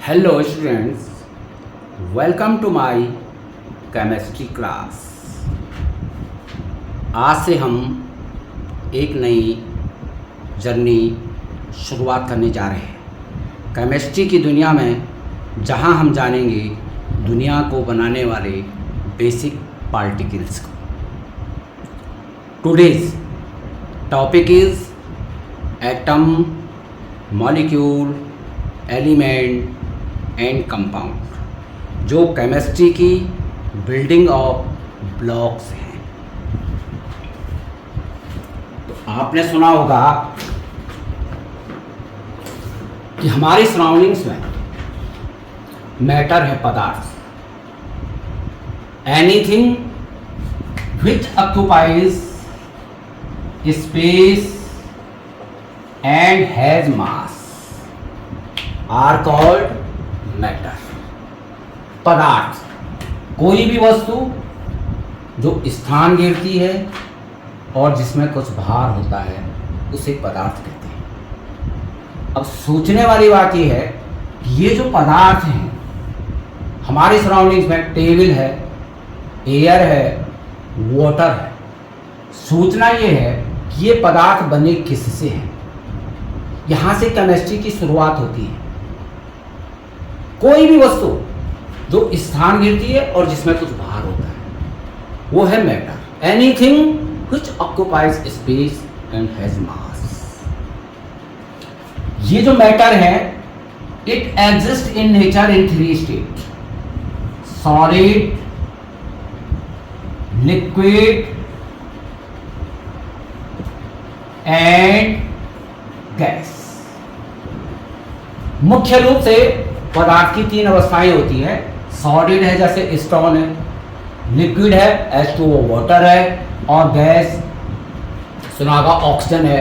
Hello students, welcome to my chemistry class. आज से हम एक नई जर्नी शुरुआत करने जा रहे हैं केमिस्ट्री की दुनिया में, जहां हम जानेंगे दुनिया को बनाने वाले बेसिक पार्टिकल्स को। Today's topic is atom, molecule, element and compound, जो केमिस्ट्री की बिल्डिंग ऑफ ब्लॉक्स हैं। तो आपने सुना होगा कि हमारी सराउंडिंग्स में मैटर है, पदार्थ, anything which occupies space and has mass are called matter. पदार्थ, कोई भी वस्तु जो स्थान घेरती है और जिसमें कुछ भार होता है उसे पदार्थ कहते हैं। अब सोचने वाली बात यह है कि ये जो पदार्थ हैं हमारी सराउंडिंग्स में, टेबल है, एयर है, वाटर है, सोचना ये है कि ये पदार्थ बने किससे हैं। यहाँ से केमिस्ट्री की शुरुआत होती है। कोई भी वस्तु जो स्थान घेरती है और जिसमें कुछ भार होता है वो है matter. Anything which occupies space and has मास। ये जो मैटर है, it exist in nature in three state: solid, liquid and gas. मुख्य रूप से पदार्थ की तीन अवस्थाएं होती हैं। सॉलिड है जैसे स्टोन है, लिक्विड है H2O वाटर है, और गैस सुना होगा ऑक्सीजन है,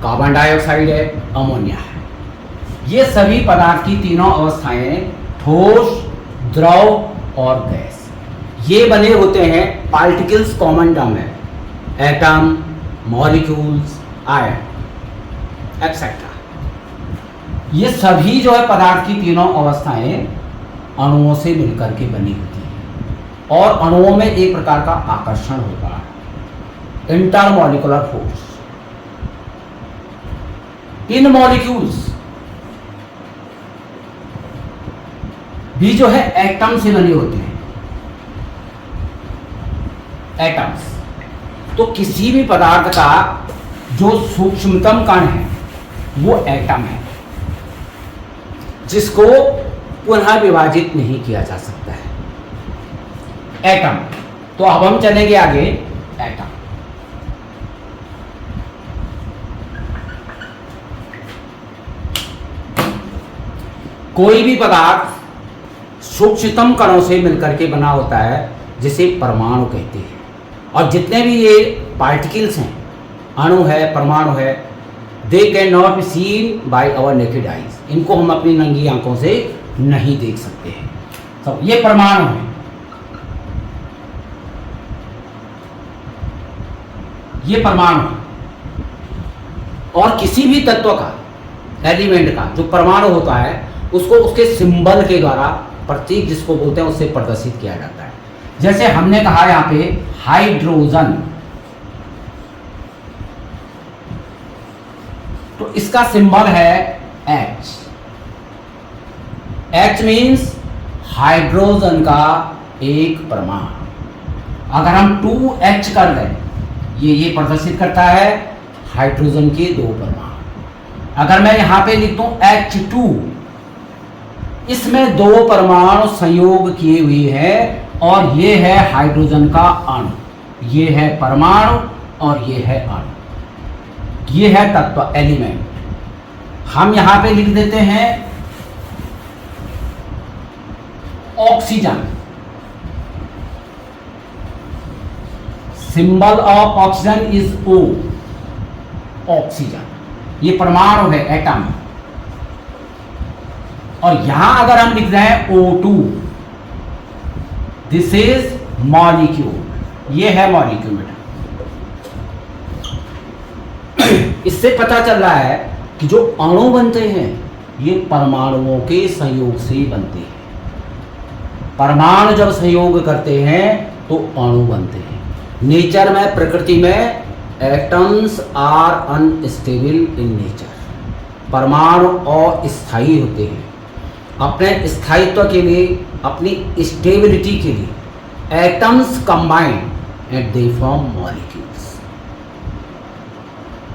कार्बन डाइऑक्साइड है, अमोनिया है। ये सभी पदार्थ की तीनों अवस्थाएं ठोस, द्रव और गैस, ये बने होते हैं पार्टिकल्स। कॉमन टर्म है एटम, मॉलिक्यूल्स, आयन एक्सेट्रा। ये सभी जो है पदार्थ की तीनों अवस्थाएं अणुओं से मिलकर के बनी होती हैं, और अणुओं में एक प्रकार का आकर्षण होता है, इंटरमॉलिक्यूलर फोर्स। इन मॉलिक्यूल्स भी जो है एटम से बने होते हैं, एटम्स। तो किसी भी पदार्थ का जो सूक्ष्मतम कण है वो एटम है, जिसको पुनः विभाजित नहीं किया जा सकता है, एटम। तो अब हम चलेंगे आगे। एटम, कोई भी पदार्थ सूक्ष्मतम कणों से मिलकर के बना होता है, जिसे परमाणु कहते हैं। और जितने भी ये पार्टिकल्स हैं, अणु है, परमाणु है, they can not be seen by our naked eyes. इनको हम अपनी नंगी आंखों से नहीं देख सकते हैं। तो ये परमाणु है, ये परमाणु है। और किसी भी तत्व का, एलिमेंट का जो परमाणु होता है, उसको उसके सिंबल के द्वारा, प्रतीक जिसको बोलते हैं, उससे प्रदर्शित किया जाता है। जैसे हमने कहा यहाँ पे हाइड्रोजन, तो इसका सिंबल है H। H मीन्स हाइड्रोजन का एक परमाणु। अगर हम 2H कर दें, ये प्रदर्शित करता है हाइड्रोजन के दो परमाणु। अगर मैं यहां पे लिख दूं H2, इसमें दो परमाणु संयोग किए हुए हैं, और ये है हाइड्रोजन का अणु, ये है परमाणु और ये है अणु, ये है तत्व, एलिमेंट। हम यहां पे लिख देते हैं oxygen. Symbol of oxygen is O, oxygen. ये परमाणु है, एटम। और यहां अगर हम लिख रहे हैं O2, दिस इज मॉलिक्यूल, ये है मॉलिक्यूल। इससे पता चल रहा है कि जो अणु बनते हैं ये परमाणुओं के संयोग से बनते हैं। परमाणु जब संयोग करते हैं तो अणु बनते हैं। नेचर में, प्रकृति में, atoms are unstable in nature. परमाणु अस्थायी होते हैं। अपने स्थायित्व के लिए, अपनी स्टेबिलिटी के लिए atoms combine and they form molecules.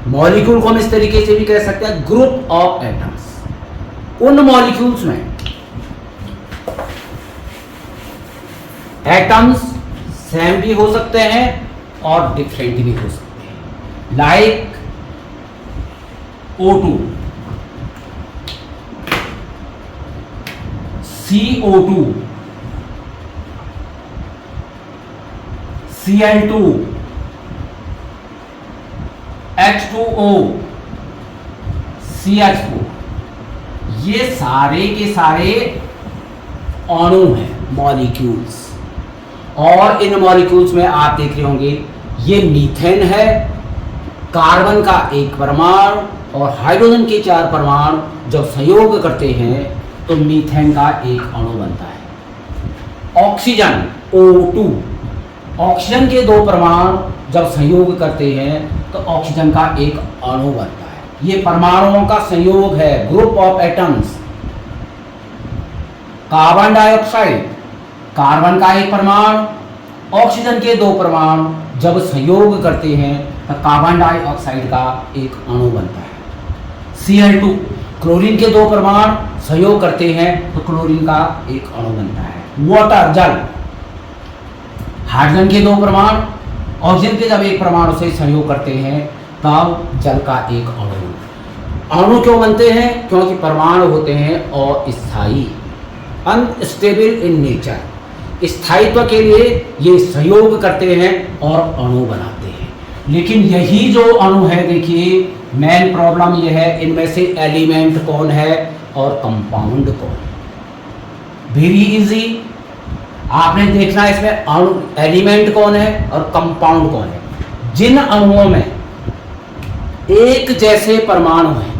Molecule को हम इस तरीके से भी कह सकते हैं ग्रुप ऑफ एटम्स। उन मॉलिक्यूल्स में एटम्स सेम भी हो सकते हैं और डिफरेंट भी हो सकते हैं। Like O2, CO2, Cl2, H2O, CH4, ये सारे के सारे अणु हैं, मॉलिक्यूल्स। और इन मॉलिक्यूल्स में आप देख रहे होंगे ये मीथेन है, कार्बन का एक परमाणु और हाइड्रोजन के 4 परमाणु जब संयोग करते हैं तो मीथेन का एक अणु बनता है। ऑक्सीजन O2, ऑक्सीजन के 2 परमाणु जब संयोग करते हैं तो ऑक्सीजन का एक अणु बनता है। ये परमाणुओं का संयोग है, group of atoms. Carbon dioxide, carbon का एक परमाणु, ऑक्सीजन के 2 परमाणु जब संयोग करते हैं तो कार्बन डाइऑक्साइड का एक अणु बनता है। Cl2, क्लोरीन के 2 परमाणु संयोग करते हैं तो क्लोरीन का एक अणु बनता है। वाटर, जल, हाइड्रोजन के 2 परमाणु ऑक्सीजन के जब एक परमाणु से संयोग करते हैं तब जल का एक अणु। अणु क्यों बनते हैं? क्योंकि परमाणु होते हैं अस्थायी, अनस्टेबल इन नेचर। स्थायित्व के लिए ये संयोग करते हैं और अणु बनाते हैं। लेकिन यही जो अणु है, देखिए मेन प्रॉब्लम ये है, इनमें से एलिमेंट कौन है और कंपाउंड कौन है। वेरी इजी, आपने देखना है इसमें अणु, एलिमेंट कौन है और कंपाउंड कौन है। जिन अणुओं में एक जैसे परमाणु हैं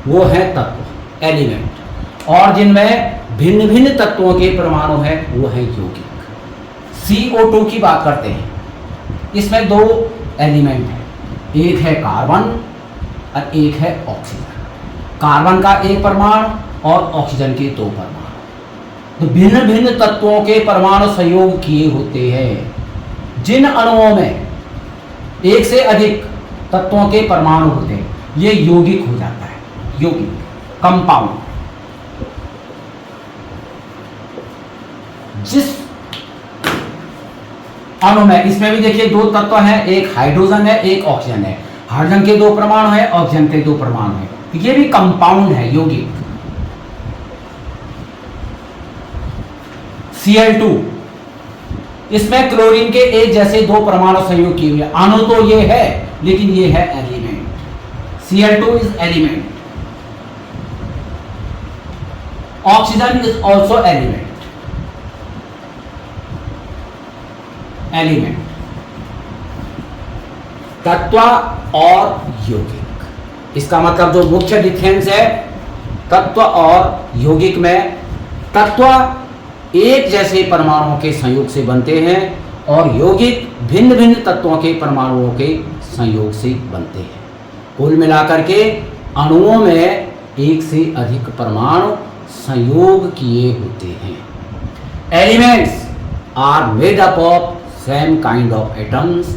वो है तत्व, एलिमेंट, और जिनमें भिन्न भिन्न तत्वों के परमाणु हैं वो है यौगिक। CO2 की बात करते हैं, इसमें 2 एलिमेंट हैं, एक है कार्बन और एक है ऑक्सीजन। कार्बन का एक परमाणु और ऑक्सीजन के 2 परमाणु। तो भिन्न भिन्न तत्वों के परमाणु संयोग किए होते हैं। जिन अणुओं में एक से अधिक तत्वों के परमाणु होते हैं ये यौगिक हो जाता है, यौगिक, कंपाउंड। जिस अणु में, इसमें भी देखिए 2 तत्व हैं, एक हाइड्रोजन है एक ऑक्सीजन है। हाइड्रोजन के 2 परमाणु है, ऑक्सीजन के 2 परमाणु है, ये भी कंपाउंड है, यौगिक। Cl2, इसमें क्लोरीन के एक जैसे 2 परमाणु संयोग किए हुए। अणु तो ये है लेकिन ये है element. Cl2 is element, oxygen is also element. Element, तत्व और यौगिक, इसका मतलब जो मुख्य डिफरेंस है तत्व और यौगिक में, तत्व एक जैसे परमाणुओं के संयोग से बनते हैं और यौगिक भिन्न भिन्न तत्वों के परमाणुओं के संयोग से बनते हैं। कुल मिलाकर के अणुओं में एक से अधिक परमाणु संयोग किए होते हैं। Elements are made up of same kind of atoms,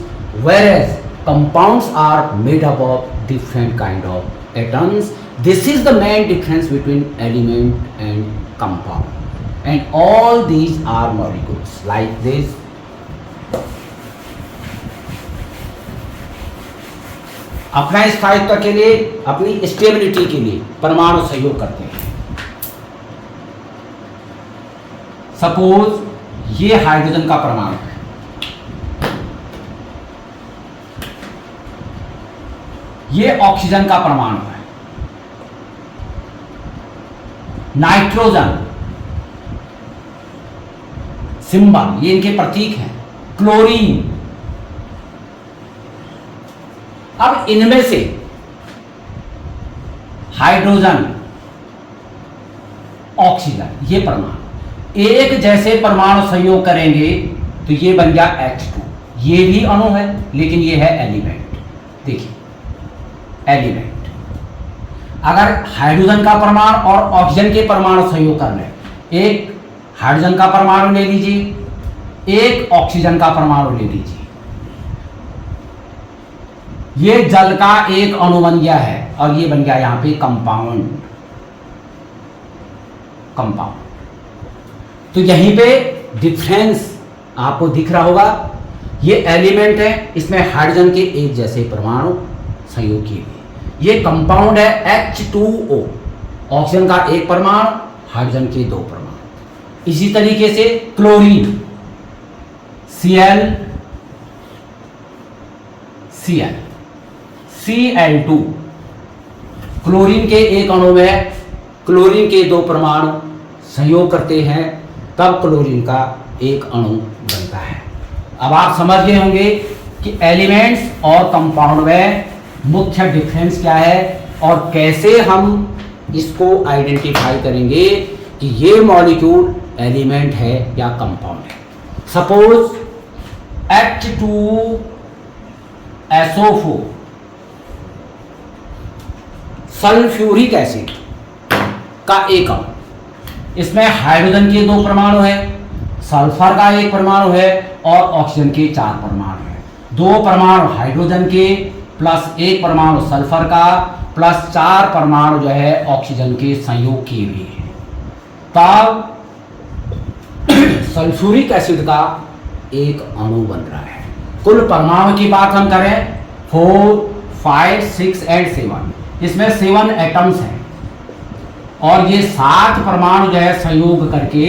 whereas compounds are made up of different kind of atoms. This is the main difference between element and compound, and all these are molecules like this. अपना स्थायित्व के लिए, अपनी stability के लिए परमाणु सहयोग करते हैं। सपोज ये हाइड्रोजन का परमाणु है, ये ऑक्सीजन का परमाणु है, नाइट्रोजन सिंबल, ये इनके प्रतीक हैं, क्लोरीन। अब इनमें से हाइड्रोजन, ऑक्सीजन, ये परमाणु एक जैसे परमाणु संयोग करेंगे तो ये बन गया H2। ये भी अणु है लेकिन ये है एलिमेंट। देखिए एलिमेंट, अगर हाइड्रोजन का परमाणु और ऑक्सीजन के परमाणु संयोग कर लें, एक हाइड्रोजन का परमाणु ले लीजिए, एक ऑक्सीजन का परमाणु ले लीजिए, ये जल का एक अणु बन गया है और ये बन गया यहां पे कंपाउंड। तो यहीं पे डिफरेंस आपको दिख रहा होगा। ये एलिमेंट है, इसमें हाइड्रोजन के एक जैसे परमाणु संयोग किए हुए। ये कंपाउंड है H2O, ऑक्सीजन का एक परमाणु, हाइड्रोजन के दो परमाणु। इसी तरीके से क्लोरीन, Cl2, क्लोरीन के एक अणु में क्लोरीन के दो परमाणु संयोग करते हैं, तब क्लोरीन का एक अणु बनता है। अब आप समझ गए होंगे कि एलिमेंट्स और कंपाउंड में मुख्य डिफरेंस क्या है और कैसे हम इसको आइडेंटिफाई करेंगे कि ये मॉलिक्यूल एलिमेंट है या कंपाउंड है। सपोज H2SO4 सल्फ्यूरिक एसिड का एक अणु, इसमें हाइड्रोजन के दो परमाणु है, सल्फर का एक परमाणु है और ऑक्सीजन के चार परमाणु है। दो परमाणु हाइड्रोजन के प्लस एक परमाणु सल्फर का प्लस चार परमाणु जो है ऑक्सीजन के संयोग किए हुए हैं, तब सल्फ्यूरिक एसिड का एक अणु बन रहा है। कुल परमाणु की बात हम करें 4, 5, 6 एंड 7, इसमें 7 एटम्स हैं और ये 7 परमाणु जो है संयोग करके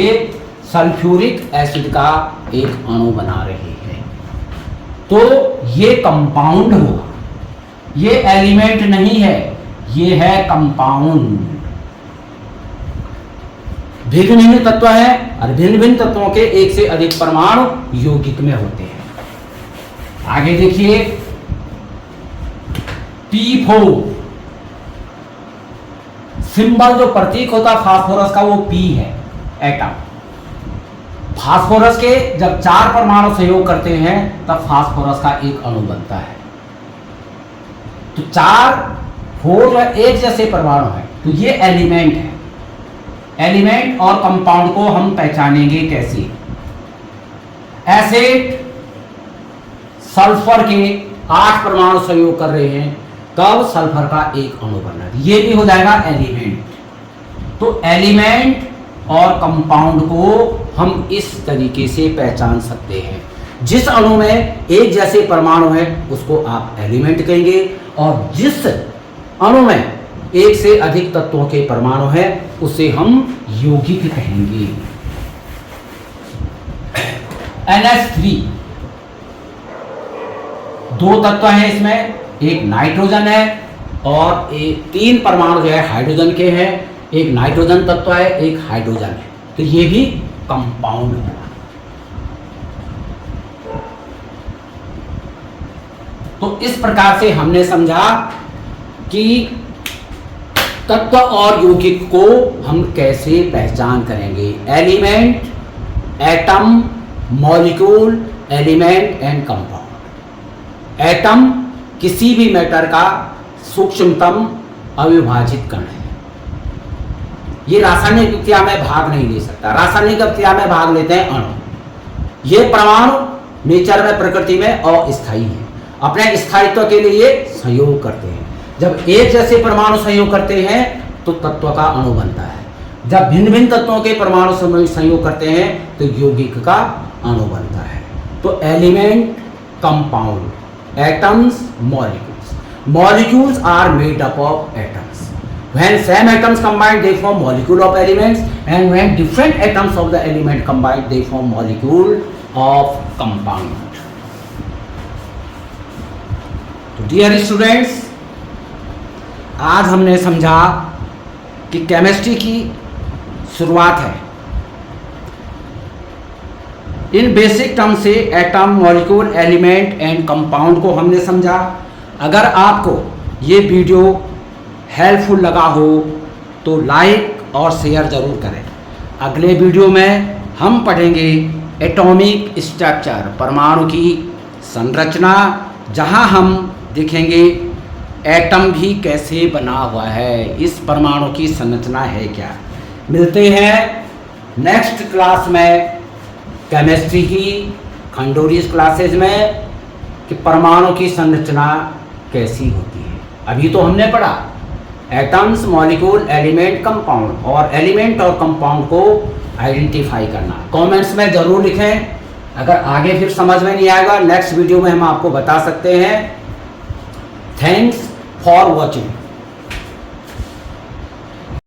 सल्फ्यूरिक एसिड का एक अणु बना रहे हैं। तो ये कंपाउंड होगा, ये एलिमेंट नहीं है, ये है कंपाउंड। भिन्न भिन्न तत्व है और भिन्न भिन्न तत्वों के एक से अधिक परमाणु यौगिक में होते हैं। आगे देखिए P4, सिंबल जो प्रतीक होता फास्फोरस का वो P है, एटम। फास्फोरस के जब 4 परमाणु संयोग करते हैं तब फास्फोरस का एक अणु बनता है। तो 4 एक जैसे परमाणु है, तो ये एलिमेंट है। एलिमेंट और कंपाउंड को हम पहचानेंगे कैसे? एसिड सल्फर के 8 परमाणु संयोग कर रहे हैं, तब सल्फर का एक अणु बन रहा है, ये भी हो जाएगा एलिमेंट। तो एलिमेंट और कंपाउंड को हम इस तरीके से पहचान सकते हैं। जिस अणु में एक जैसे परमाणु है उसको आप एलिमेंट कहेंगे और जिस अणु में एक से अधिक तत्वों के परमाणु है उसे हम यौगिक कहेंगे। NH3 2 तत्व हैं इसमें, एक नाइट्रोजन है और एक 3 परमाणु जो है हाइड्रोजन के हैं, एक नाइट्रोजन तत्व है, एक हाइड्रोजन है, तो ये भी कंपाउंड है। तो इस प्रकार से हमने समझा कि तत्व और यौगिक को हम कैसे पहचान करेंगे। Element, atom, molecule, element and compound. Atom किसी भी मैटर का सूक्ष्मतम अविभाजित कण है। ये रासायनिक क्रिया में भाग नहीं ले सकता। रासायनिक क्रिया में भाग लेते हैं अणु। ये परमाणु नेचर में, प्रकृति में अस्थायी है, अपने स्थायित्व के लिए सहयोग करते हैं। जब एक जैसे परमाणु सहयोग करते हैं तो तत्व का अणु बनता है। जब भिन्न भिन्न तत्वों के परमाणु संयोग करते हैं तो यौगिक का अणु बनता है। तो element, compound, atoms, molecules. Molecules are made up of atoms. When same atoms combine, they form molecule of elements, and when different atoms of the element combine, they form molecule of compound. तो dear students, आज हमने समझा कि chemistry की शुरुआत है। इन basic term से atom, molecule, element and compound को हमने समझा। अगर आपको ये वीडियो हेल्पफुल लगा हो तो लाइक और शेयर ज़रूर करें। अगले वीडियो में हम पढ़ेंगे एटॉमिक स्ट्रक्चर, परमाणु की संरचना, जहां हम देखेंगे एटम भी कैसे बना हुआ है, इस परमाणु की संरचना है क्या। मिलते हैं नेक्स्ट क्लास में केमिस्ट्री की खंडोरी क्लासेज में कि परमाणु की संरचना कैसी होती है। अभी तो हमने पढ़ा एटम्स, मॉलिक्यूल, एलिमेंट, कंपाउंड, और एलिमेंट और कंपाउंड को आइडेंटिफाई करना। कमेंट्स में ज़रूर लिखें, अगर आगे फिर समझ में नहीं आएगा नेक्स्ट वीडियो में हम आपको बता सकते हैं। Thanks for watching.